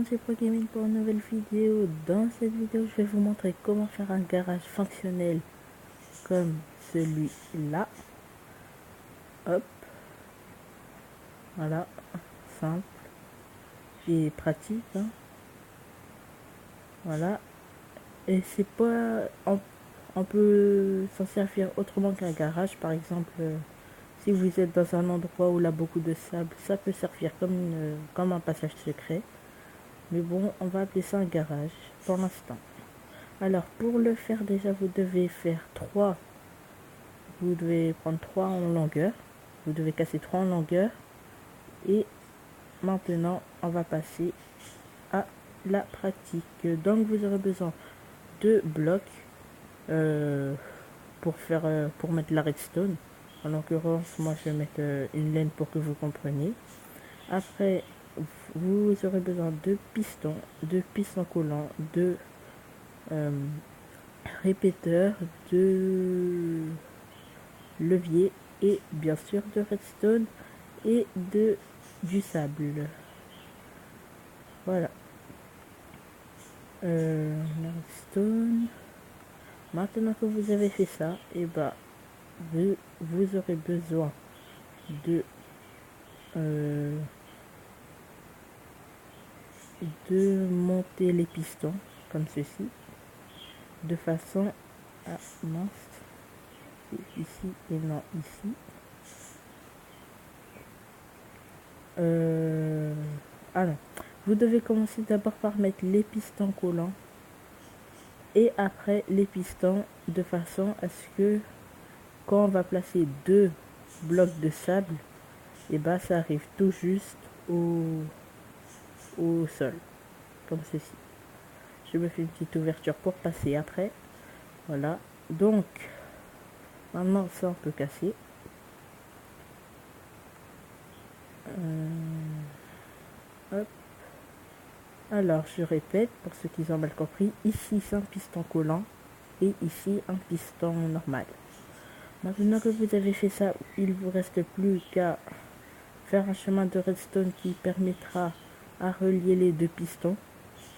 monde, c'est ProGaming pour une nouvelle vidéo. Dans cette vidéo, je vais vous montrer comment faire un garage fonctionnel comme celui-là. Hop, voilà, simple et pratique, hein. Voilà, et c'est pas... On peut s'en servir autrement qu'un garage. Par exemple, si vous êtes dans un endroit où il y a beaucoup de sable, ça peut servir comme un passage secret. Mais bon, on va appeler ça un garage pour l'instant. Alors, pour le faire, déjà, vous devez faire 3. Vous devez prendre 3 en longueur. Vous devez casser 3 en longueur. Et maintenant, on va passer à la pratique. Donc, vous aurez besoin de blocs pour mettre la redstone. En l'occurrence, moi, je vais mettre une laine pour que vous compreniez. Après, vous aurez besoin de pistons collants, de répéteurs, de levier et bien sûr de redstone et du sable. Voilà. La redstone. Maintenant que vous avez fait ça, et bah vous aurez besoin de monter les pistons comme ceci, de façon à mince, ici et non ici. Alors, vous devez commencer d'abord par mettre les pistons collants et après les pistons, de façon à ce que quand on va placer 2 blocs de sable, et bah ça arrive tout juste au sol, comme ceci. Je me fais une petite ouverture pour passer après. Voilà, donc maintenant ça on peut casser. Hop. Alors je répète pour ceux qui ont mal compris, ici c'est un piston collant et ici un piston normal. Maintenant que vous avez fait ça, il vous reste plus qu'à faire un chemin de redstone qui permettra à relier les 2 pistons,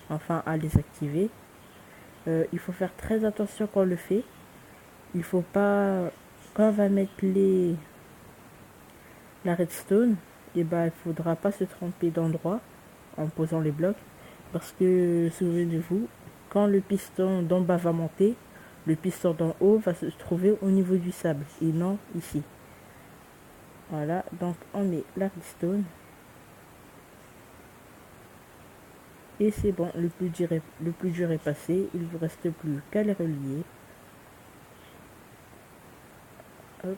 enfin à les activer. Il faut faire très attention quand on le fait. Il faut pas, quand on va mettre la redstone, et bah il faudra pas se tromper d'endroit en posant les blocs, parce que souvenez-vous, quand le piston d'en bas va monter, le piston d'en haut va se trouver au niveau du sable et non ici. Voilà, donc on met la redstone et c'est bon, le plus dur est passé. Il vous reste plus qu'à les relier. Hop.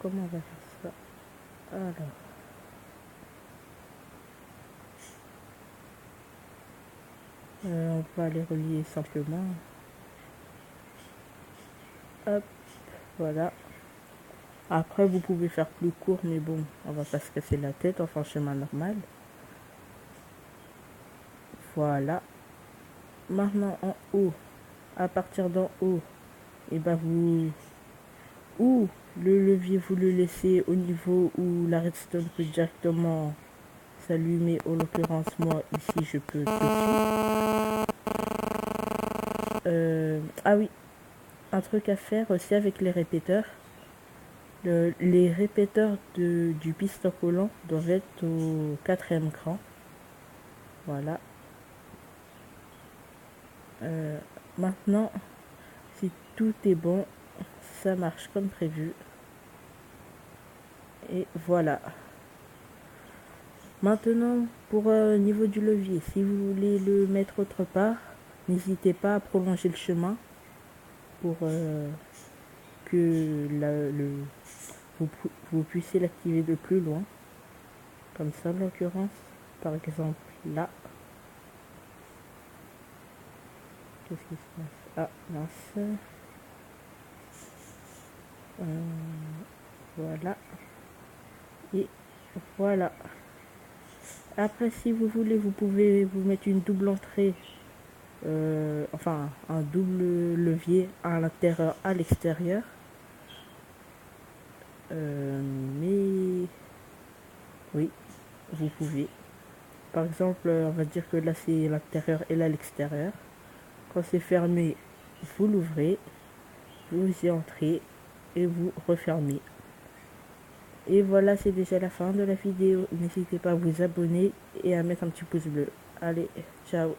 Comment on va faire ça? Alors, on va les relier simplement. Hop, voilà. Après, vous pouvez faire plus court, mais bon, on va pas se casser la tête, on fait un chemin normal. Voilà. Maintenant, en haut, à partir d'en haut, et ben ou le levier, vous le laissez au niveau où la redstone peut directement s'allumer. En l'occurrence, moi, ici, je peux tout de suite. Ah oui, un truc à faire aussi avec les répéteurs. Les répéteurs du piston collant doivent être au 4e cran. Voilà. Maintenant, si tout est bon, ça marche comme prévu. Et voilà. Maintenant, pour niveau du levier, si vous voulez le mettre autre part, n'hésitez pas à prolonger le chemin pour que vous puissiez l'activer de plus loin. Comme ça, en l'occurrence, par exemple là. Qu'est-ce qui se passe? Ah, mince. Voilà. Et voilà. Après, si vous voulez, vous pouvez vous mettre une double entrée, enfin un double levier à l'intérieur, à l'extérieur. Mais Oui, vous pouvez. Par exemple, on va dire que là c'est l'intérieur et là l'extérieur. Quand c'est fermé, vous l'ouvrez, vous y entrez et vous refermez. Et voilà, c'est déjà la fin de la vidéo. N'hésitez pas à vous abonner et à mettre un petit pouce bleu. Allez, ciao.